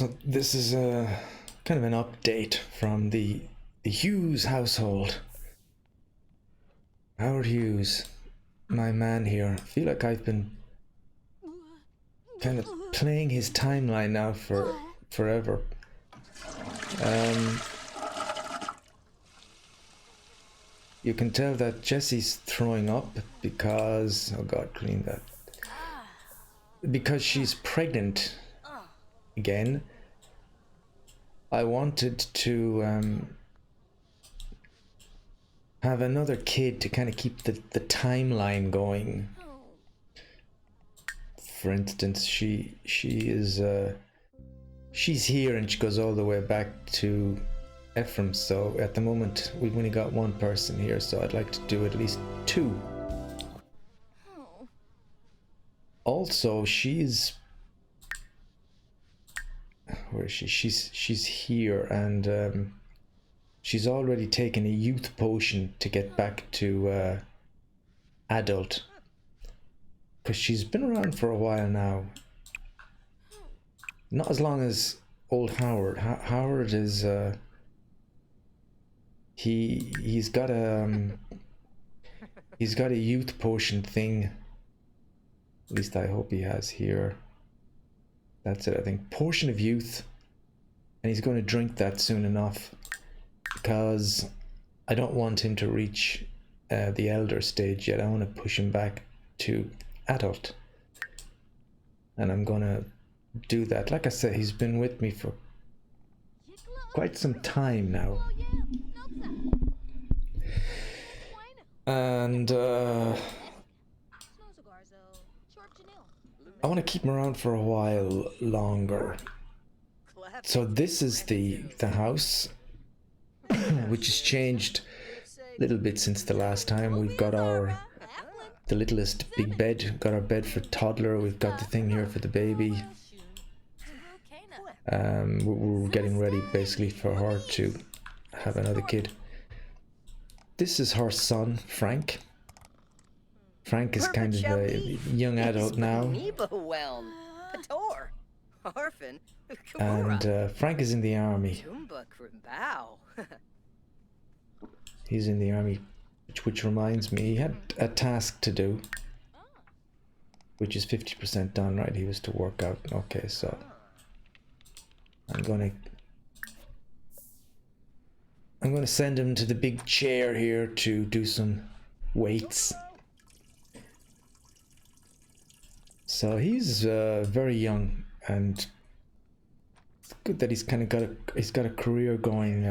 So this is a kind of an update from the Hughes household. Howard Hughes, my man here. I feel like I've been kind of playing his timeline now for forever. You can tell that Jessie's throwing up because, oh god, clean that. Because she's pregnant again. I wanted to have another kid to kind of keep the timeline going. For instance, she's here and she goes all the way back to Ephraim, so at the moment we've only got one person here, so I'd like to do at least two. Also, she's where is she? She's here, and she's already taken a youth potion to get back to adult, because she's been around for a while now. Not as long as old Howard. Howard is he's got a youth potion thing. At least I hope he has here. That's it, I think. Potion of youth. And he's going to drink that soon enough, because I don't want him to reach the elder stage yet. I want to push him back to adult. And I'm going to do that. Like I said, he's been with me for quite some time now. And I want to keep him around for a while longer. So this is the house, which has changed a little bit since the last time. We've got the littlest big bed, got our bed for toddler, we've got the thing here for the baby. We're getting ready basically for her to have another kid. This is her son, Frank. Frank is kind of a young adult now. And Frank is in the army. He's in the army, which reminds me, he had a task to do, which is 50% done, right? He was to work out. Okay, so I'm gonna send him to the big chair here to do some weights. So he's very young, and it's good that he's kind of got a career going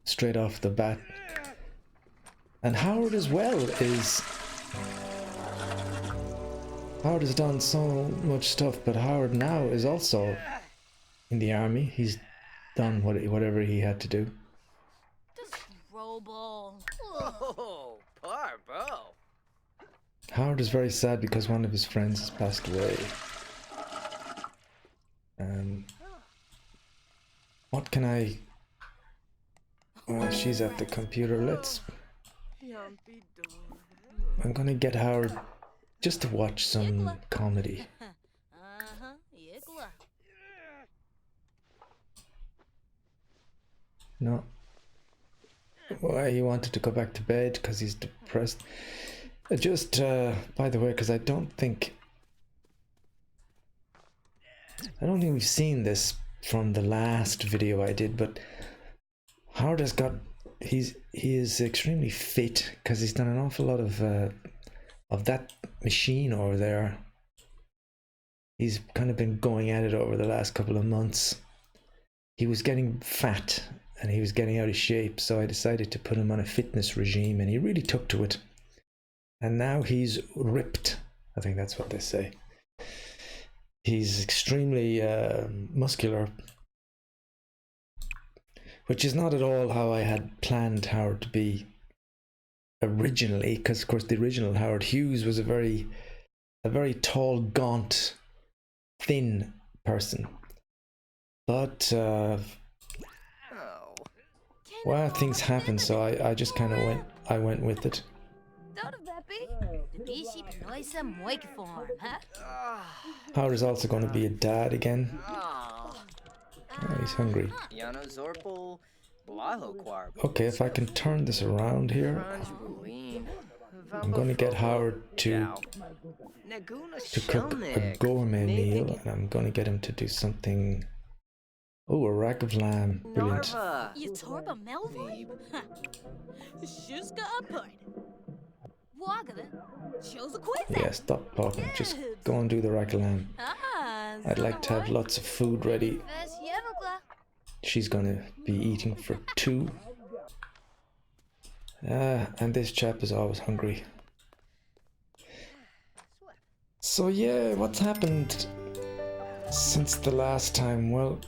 straight off the bat. And Howard as well Howard has done so much stuff, but Howard now is also in the army. He's done whatever he had to do. Oh, Parbo. Howard is very sad because one of his friends has passed away. What can I... Oh, she's at the computer. I'm gonna get Howard just to watch some comedy. No. Why he wanted to go back to bed because he's depressed. Just by the way, because I don't think we've seen this from the last video I did, but Howard has got he is extremely fit because he's done an awful lot of that machine over there. He's kind of been going at it over the last couple of months. He was getting fat and he was getting out of shape, so I decided to put him on a fitness regime, and he really took to it. And now he's ripped. I think that's what they say. He's extremely muscular, which is not at all how I had planned Howard to be originally, because of course the original Howard Hughes was a very tall, gaunt, thin person. But well, things happen, so I just kind of went with it. happy? The bee sheep noise some moik form, huh? Howard is also going to be a dad again. Oh. Oh, he's hungry. Yano Zorpal. Blaho Quarb. Okay, if I can turn this around here, I'm going to get Howard to cook a gourmet meal, and I'm going to get him to do something. Oh, a rack of lamb. Brilliant. You torba melvib? Shuska upard. Wagala, shows a quiz. Yeah, stop talking. Just go and do the rack of lamb. I'd like to have lots of food ready. She's gonna be eating for 2. And this chap is always hungry. So yeah, what's happened since the last time? Well,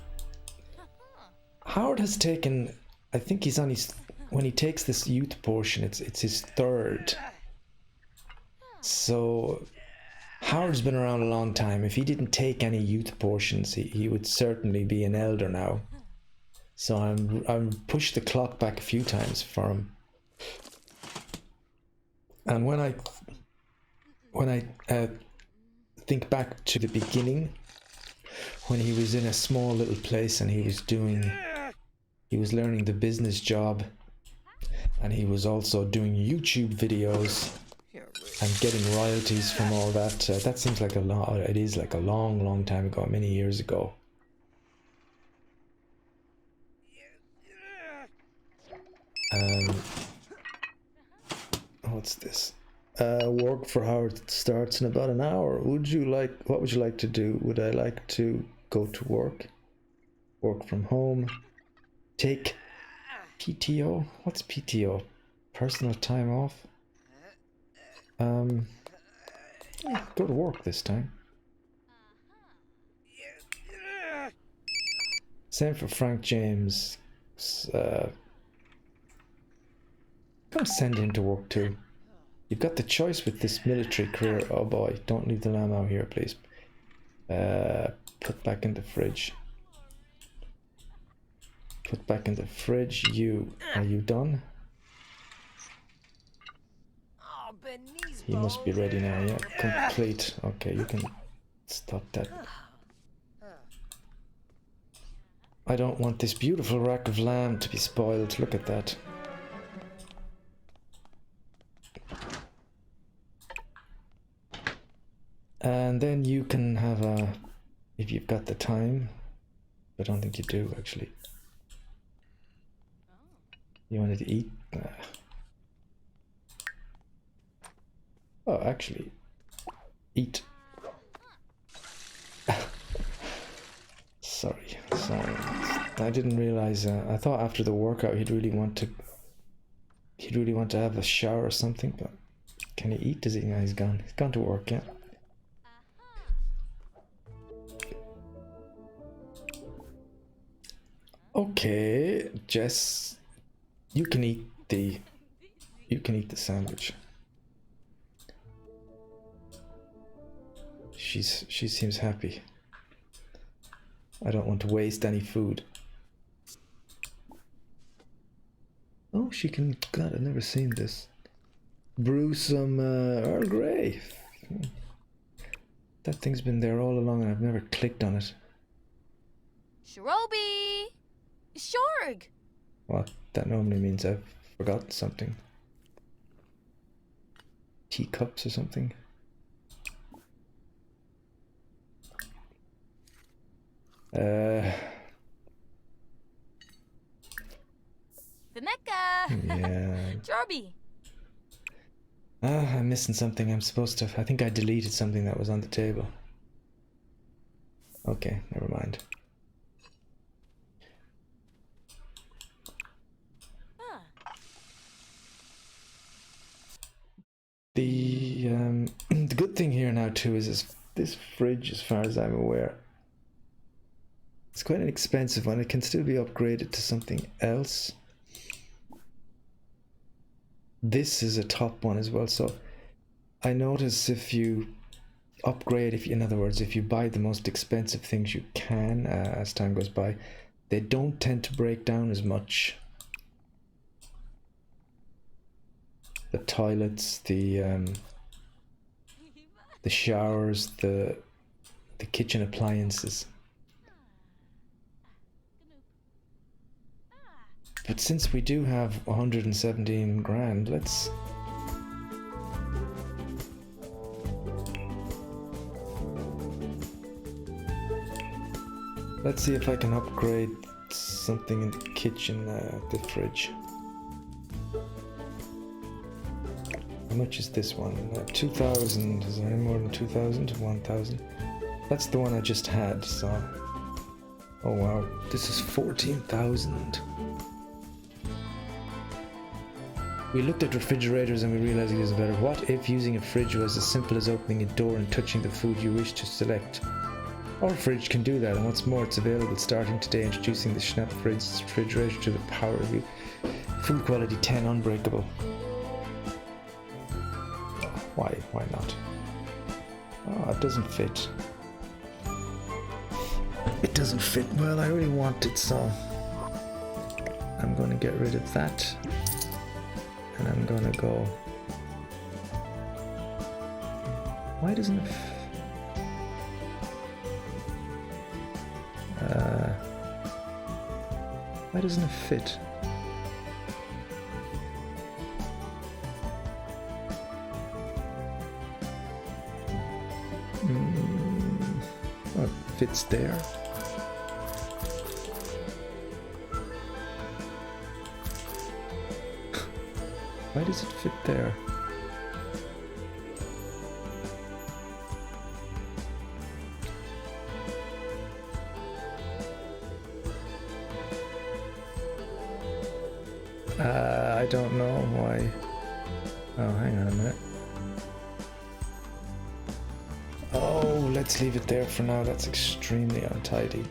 Howard has taken, I think he's on his, when he takes this youth portion, it's his 3rd. So Howard's been around a long time. If he didn't take any youth portions, he would certainly be an elder now. So I'm pushed the clock back a few times for him. And when I think back to the beginning, when he was in a small little place and he was learning the business job, and he was also doing YouTube videos and getting royalties from all that. That seems like it is like a long time ago, many years ago. What's this? Work for Howard starts in about an hour. What would you like to do? Would I like to go to work? Work from home? Take PTO? What's PTO? Personal time off? Go to work this time. Same for Frank James. Gonna send him to work too. You've got the choice with this military career. Oh boy, don't leave the lamb out here, please. Put back in the fridge. Put back in the fridge. Are you done? You must be ready now, yeah. Complete. Okay, you can stop that. I don't want this beautiful rack of lamb to be spoiled. Look at that. And then you can have if you've got the time. I don't think you do, actually. You wanted to eat? Oh, actually, eat. Sorry. I didn't realize. I thought after the workout he'd really want to have a shower or something. But can he eat? Does he? No, he's gone. He's gone to work. Yeah. Okay, Jess, you can eat the sandwich. She seems happy. I don't want to waste any food. Oh, she can. God, I've never seen this. Brew some Earl Grey. That thing's been there all along and I've never clicked on it. Shroby! Shorg! Well, that normally means I've forgotten something. Teacups or something. Vimeka! Yeah. Jorby! I'm missing something. I'm supposed to. I think I deleted something that was on the table. Okay, never mind. The good thing here now too is this fridge, as far as I'm aware, it's quite an expensive one. It can still be upgraded to something else. This is a top one as well, so I notice if you upgrade, in other words, if you buy the most expensive things you can as time goes by, they don't tend to break down as much. the toilets, the showers, the kitchen appliances. But since we do have 117 grand, let's see if I can upgrade something in the kitchen, the fridge. How much is this one? 2,000. Is there any more than 2,000? 1,000. That's the one I just had, so... Oh wow, this is 14,000. We looked at refrigerators and we realized it is better. What if using a fridge was as simple as opening a door and touching the food you wish to select? Our fridge can do that, and what's more, it's available starting today, introducing the Schnapp refrigerator to the power review. Food quality 10, unbreakable. Why not? Oh, it doesn't fit. It doesn't fit. Well, I really want it, so I'm going to get rid of that. And I'm going to go... Why doesn't it... Why doesn't it fit? Oh, it fits there. Why does it fit there? I don't know why. Oh, hang on a minute. Oh, let's leave it there for now. That's extremely untidy.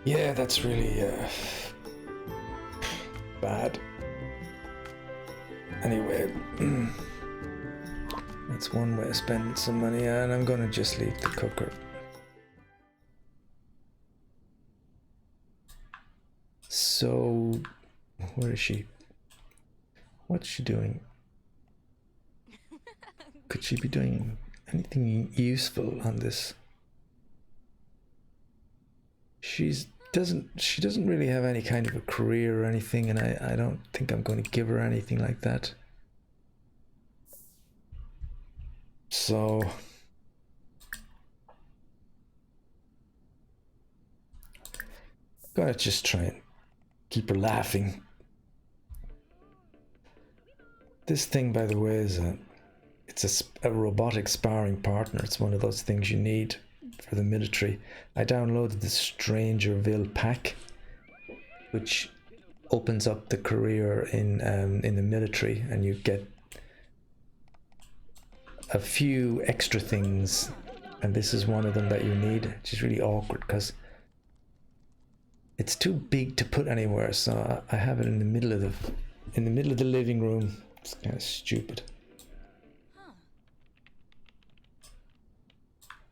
Yeah, that's really bad. Anyway, that's one way of spending some money, and I'm gonna just leave the cooker. So, where is she? What's she doing? Could she be doing anything useful on this? She doesn't really have any kind of a career or anything, and I don't think I'm going to give her anything like that. So gotta just try and keep her laughing. This thing, by the way, is it's a robotic sparring partner. It's one of those things you need for the military. I downloaded the Strangerville pack, which opens up the career in the military, and you get a few extra things, and this is one of them that you need, which is really awkward because it's too big to put anywhere. So I have it in the middle of the living room. It's kind of stupid.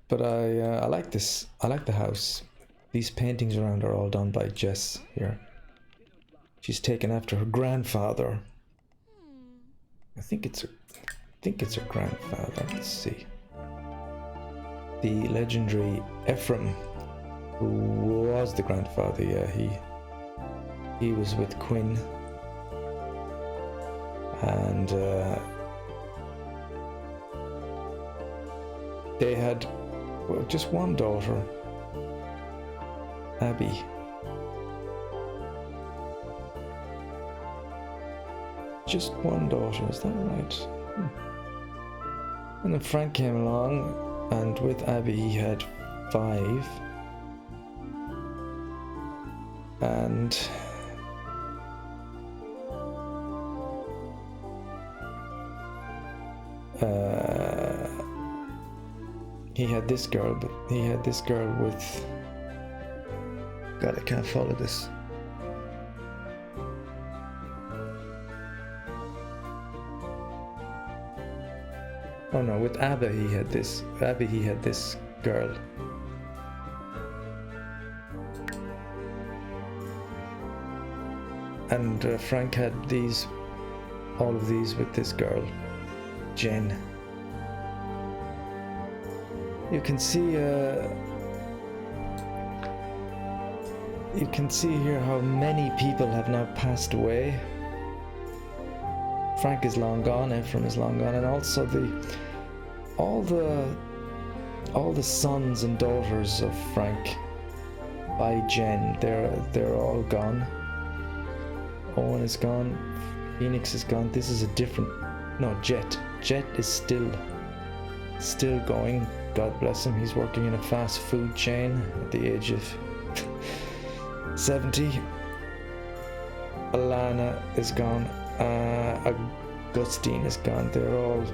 But I like this. I like the house. These paintings around are all done by Jess here. She's taken after her grandfather. I think it's her grandfather. Let's see. The legendary Ephraim, who was the grandfather. Yeah, he was with Quinn, and they had, well, just one daughter, Abby. Just one daughter, is that right? And then Frank came along, and with Abby he had 5. And he had this girl, but he had this girl with... God, I can't follow this. Oh no, with Abby he had this girl. And Frank had all of these with this girl, Jen. You can see here how many people have now passed away. Frank is long gone, Ephraim is long gone, and also all the sons and daughters of Frank by Jen, they're all gone. Owen is gone, Phoenix is gone. This is a different, no, Jet is still going. God bless him, he's working in a fast food chain at the age of 70. Alana is gone. Augustine is gone. They're all,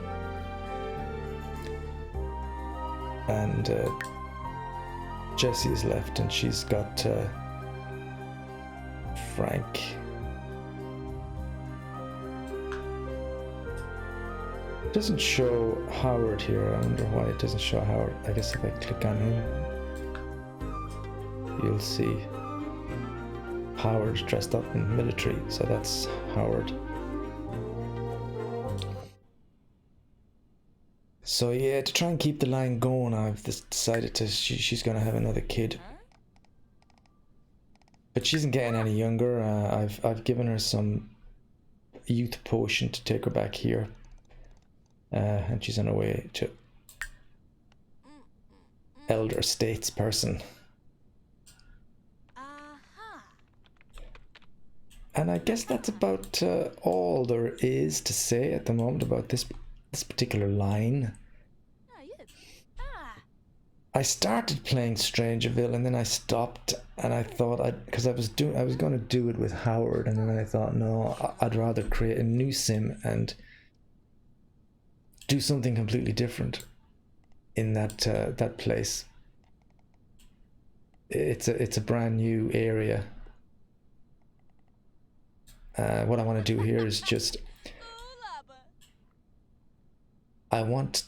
and Jessie is left, and she's got Frank. It doesn't show Howard here. I wonder why it doesn't show Howard. I guess if I click on him, you'll see Howard dressed up in military, so that's Howard. So yeah, to try and keep the line going, I've decided to she's gonna have another kid, but she isn't getting any younger. I've given her some youth potion to take her back here, and she's on her way to elder statesperson. And I guess that's about all there is to say at the moment about this particular line. I started playing Strangerville and then I stopped, and I thought because I was going to do it with Howard, and then I thought no, I'd rather create a new sim and do something completely different in that place. It's a brand new area. What I want to do here is just, I want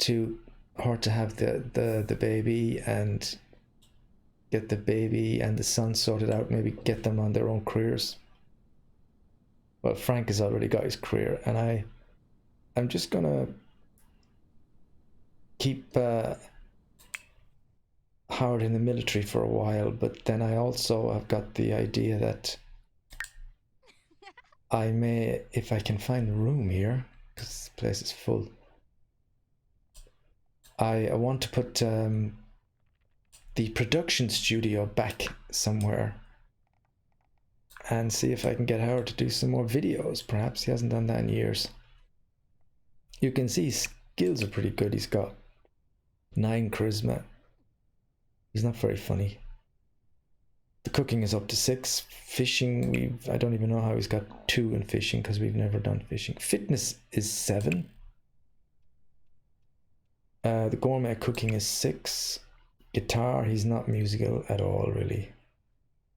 her to have the baby and get the baby and the son sorted out, maybe get them on their own careers. Well, Frank has already got his career, and I'm just gonna keep Howard in the military for a while, but then I've got the idea that I may, if I can find a room here, because this place is full, I want to put the production studio back somewhere and see if I can get Howard to do some more videos. Perhaps he hasn't done that in years. You can see his skills are pretty good. He's got 9 charisma. He's not very funny. The cooking is up to 6. Fishing, I don't even know how he's got 2 in fishing, because we've never done fishing. Fitness is 7. The gourmet cooking is 6. Guitar, he's not musical at all really,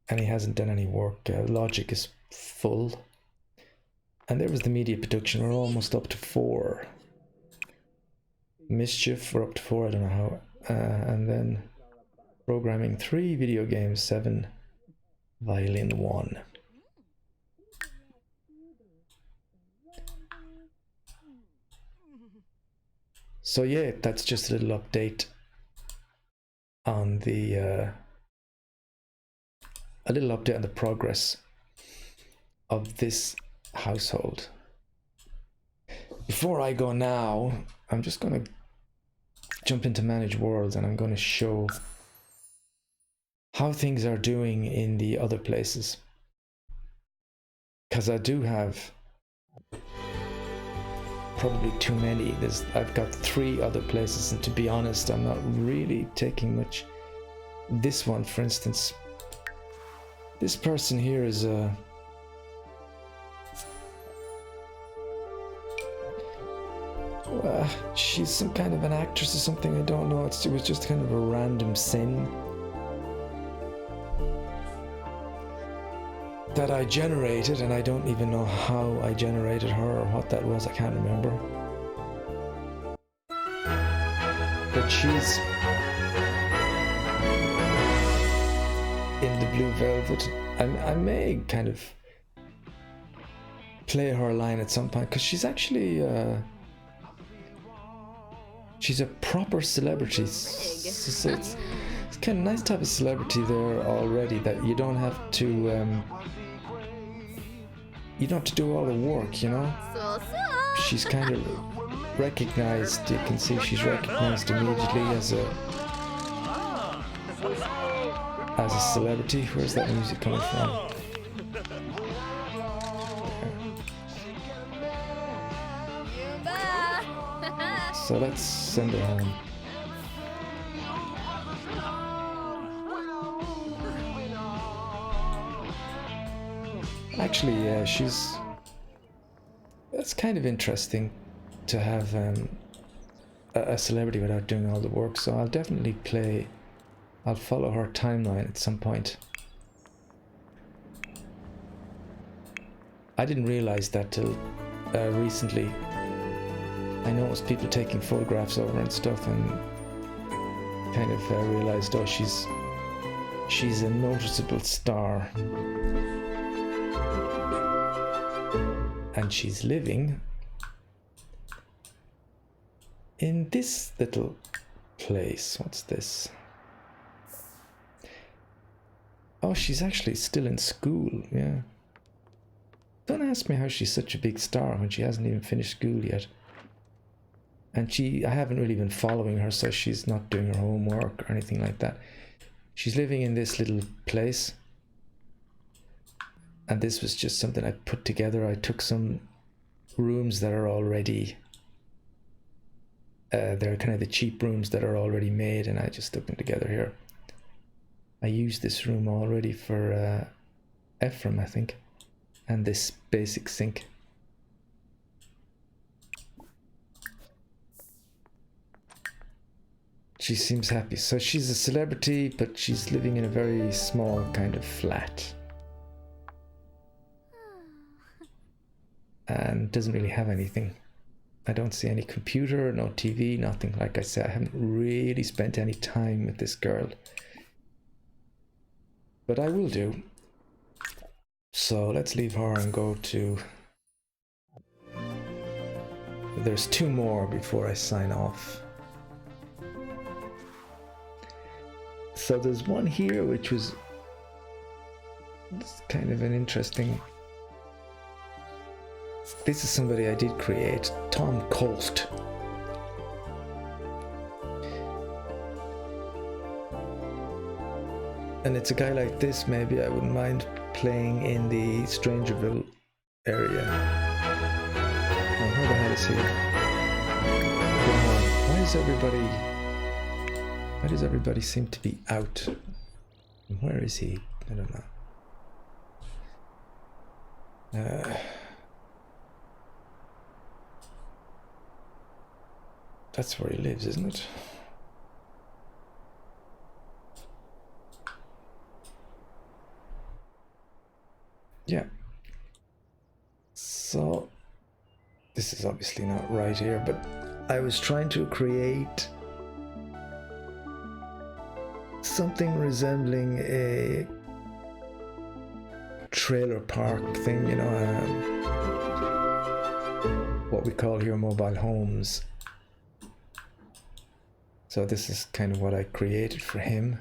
and he hasn't done any work. Logic is full, and there was the media production. We're almost up to 4. Mischief, we're up to 4. I don't know how. And then programming 3, video games 7, violin 1. So yeah, that's just a little update on the progress of this household. Before I go now, I'm just going to jump into Manage Worlds, and I'm going to show how things are doing in the other places, because I do have probably too many. I've got 3 other places, and to be honest, I'm not really taking much. This one, for instance, this person here is she's some kind of an actress or something, I don't know. It was just kind of a random sin that I generated, and I don't even know how I generated her or what that was. I can't remember. But she's in the Blue Velvet. I may kind of play her line at some point, because she's actually she's a proper celebrity. So it's kind of nice to have a celebrity there already that you don't have to do all the work, you know. She's kind of recognized. You can see she's recognized immediately as a celebrity. Where's that music coming from? So let's send her home. Actually, that's kind of interesting to have a celebrity without doing all the work. So I'll definitely I'll follow her timeline at some point. I didn't realize that till recently. I noticed people taking photographs of her and stuff, and kind of realized, oh, she's a noticeable star, and she's living in this little place. What's this? Oh, she's actually still in school. Yeah. Don't ask me how she's such a big star when she hasn't even finished school yet. And I haven't really been following her, so she's not doing her homework or anything like that. She's living in this little place. And this was just something I put together. I took some rooms that are already... they're kind of the cheap rooms that are already made, and I just stuck them together here. I used this room already for Ephraim, I think. And this basic sink. She seems happy. So she's a celebrity, but she's living in a very small kind of flat. And doesn't really have anything. I don't see any computer, no TV, nothing. Like I said, I haven't really spent any time with this girl. But I will do. So let's leave her and go to... There's 2 more before I sign off. So there's one here which was kind of an interesting... This is somebody I did create, Tom Colt. And it's a guy like this, maybe I wouldn't mind playing in the Strangerville area. Oh, where the hell is he? Why does everybody seem to be out? Where is he? I don't know. That's where he lives, isn't it? Yeah. So, this is obviously not right here, but I was trying to create something resembling a trailer park thing, you know, what we call here mobile homes. So this is kind of what I created for him.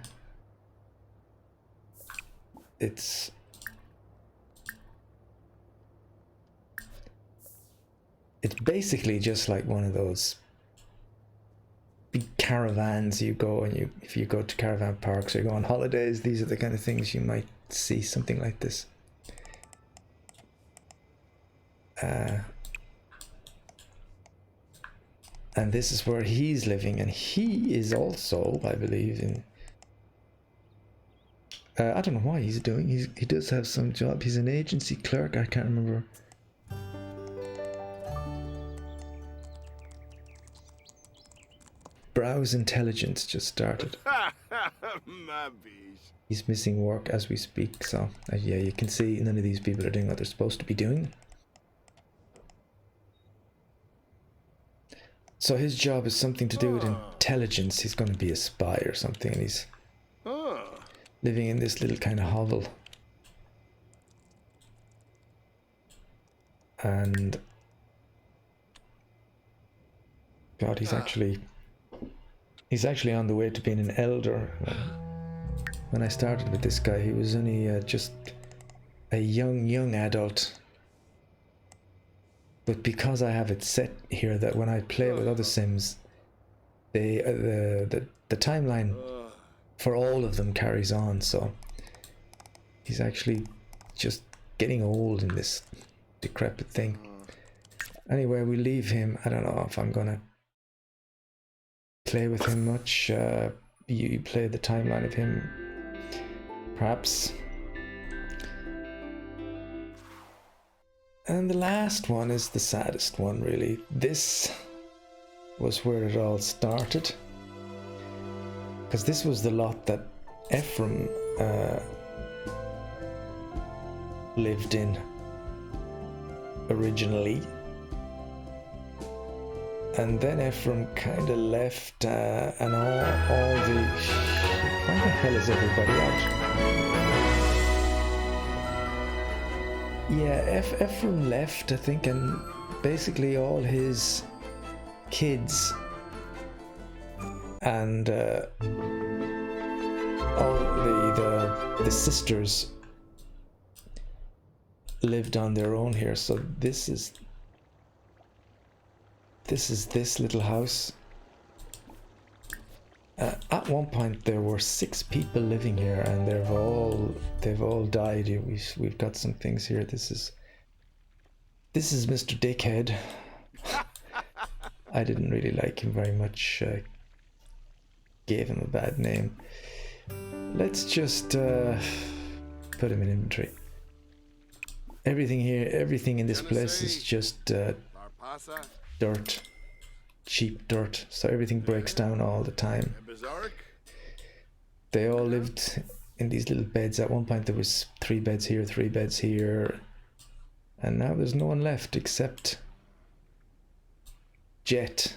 It's basically just like one of those big caravans you go and if you go to caravan parks or you go on holidays, these are the kind of things you might see, something like this. And this is where he's living, and he is also, I believe, in... I don't know why he's doing, he does have some job, he's an agency clerk, I can't remember. Browse Intelligence just started. He's missing work as we speak, so yeah, you can see none of these people are doing what they're supposed to be doing. So his job is something to do with intelligence. He's going to be a spy or something, and he's living in this little kind of hovel. and God, he's actually on the way to being an elder. When I started with this guy, he was only just a young adult. But because I have it set here that when I play with other Sims, the timeline for all of them carries on, so he's actually just getting old in this decrepit thing. Anyway, we leave him. I don't know if I'm gonna play with him much. You play the timeline of him, perhaps. And the last one is the saddest one, really. This was where it all started, because this was the lot that Ephraim lived in originally, and then Ephraim kind of left, and all the why the hell is everybody out? Yeah, Ephraim left, I think, and basically all his kids and all the sisters lived on their own here. So this is this little house. At one point there were 6 people living here, and they've all died. We've got some things here. This is Mr. Dickhead. I didn't really like him very much. Gave him a bad name. Let's just put him in inventory. Everything here, everything in this place is just dirt. Cheap dirt, so everything breaks down all the time. They all lived in these little beds. At one point there was 3 beds here, 3 beds here, and now there's no one left except Jet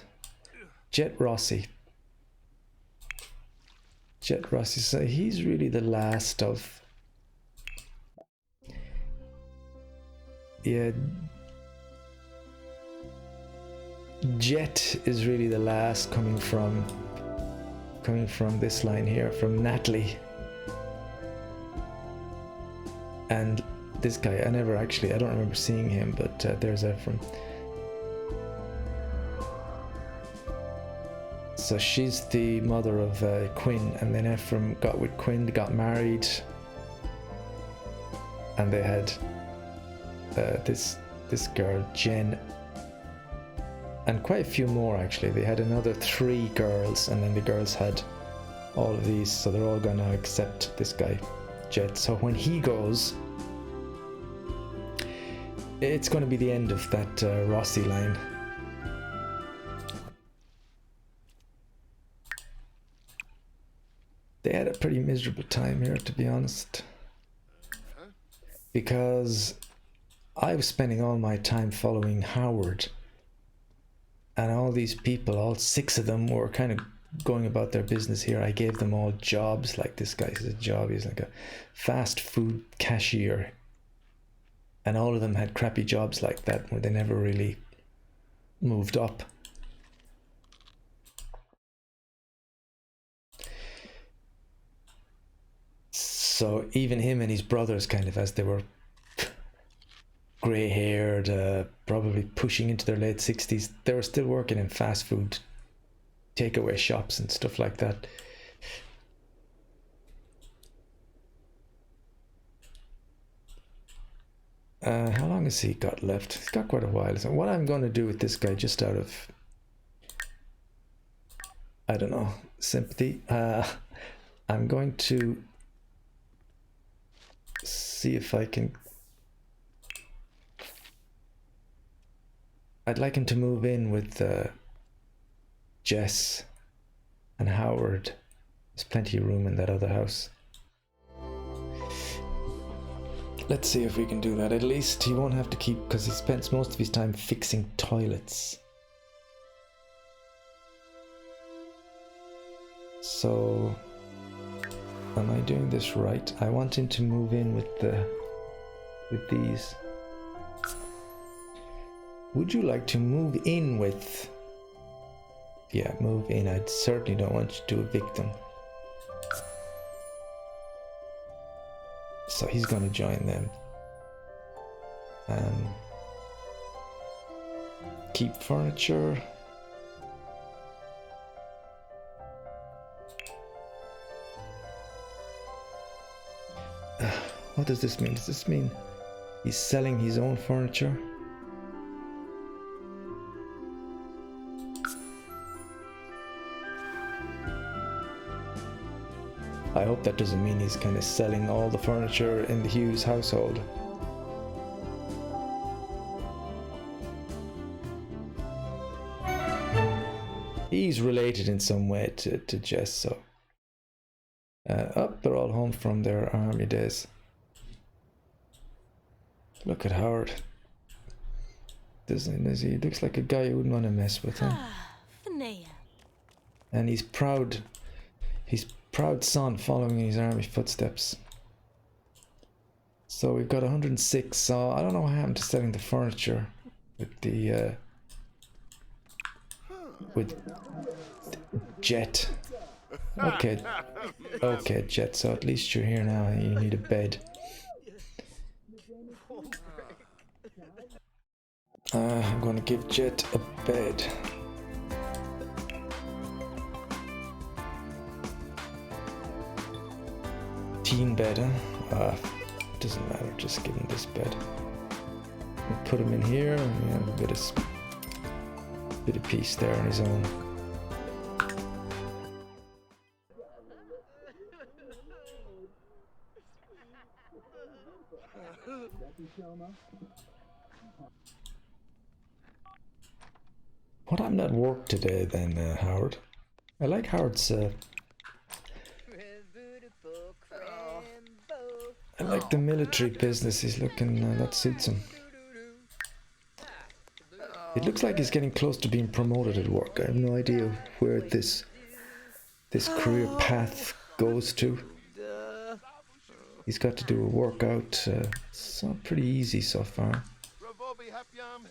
Rossi. So he's really the last of, yeah, Jet is really the last coming from this line here, from Natalie. And this guy, I don't remember seeing him, but there's Ephraim. So she's the mother of Quinn, and then Ephraim got with Quinn, got married, and they had this girl, Jen, and quite a few more actually. They had another 3 girls, and then the girls had all of these, so they're all gonna accept this guy, Jet. So when he goes, it's gonna be the end of that Rossi line. They had a pretty miserable time here, to be honest, because I was spending all my time following Howard, and all these people, all 6 of them, were kind of going about their business here. I gave them all jobs. Like this guy's a job, he's like a fast food cashier, and all of them had crappy jobs like that where they never really moved up. So even him and his brothers, kind of, as they were grey-haired, probably pushing into their late 60s, they were still working in fast food takeaway shops and stuff like that. How long has he got left? He's got quite a while. So what I'm going to do with this guy, just out of, I don't know, sympathy, I'm going to see if I can, I'd like him to move in with Jess and Howard. There's plenty of room in that other house. Let's see if we can do that. At least he won't have to keep, because he spends most of his time fixing toilets. So, am I doing this right? I want him to move in with these. Would you like to move in with? Yeah, move in. I certainly don't want you to evict them. So he's gonna join them. Keep furniture. What does this mean? Does this mean he's selling his own furniture? I hope that doesn't mean he's kind of selling all the furniture in the Hughes household. He's related in some way to Jess, so. They're all home from their army days. Look at Howard. He looks like a guy who wouldn't want to mess with him. And he's proud. He's proud son following in his army footsteps. So we've got 106. So I don't know what happened to selling the furniture with the with Jet. Okay, Jet. So at least you're here now. You need a bed. I'm gonna give Jet a bed. Teen bed, huh? Doesn't matter, just give him this bed. We'll put him in here and we have a bit of peace there on his own. What happened at work today then, Howard? I like Howard's I like the military business he's looking, that suits him. It looks like he's getting close to being promoted at work. I have no idea where this career path goes to. He's got to do a workout. It's not pretty easy so far.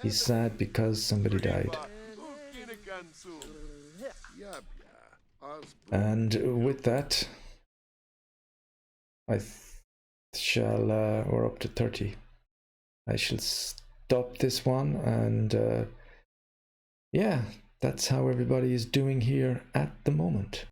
He's sad because somebody died. And with that, we're up to 30. I shall stop this one, and yeah, that's how everybody is doing here at the moment.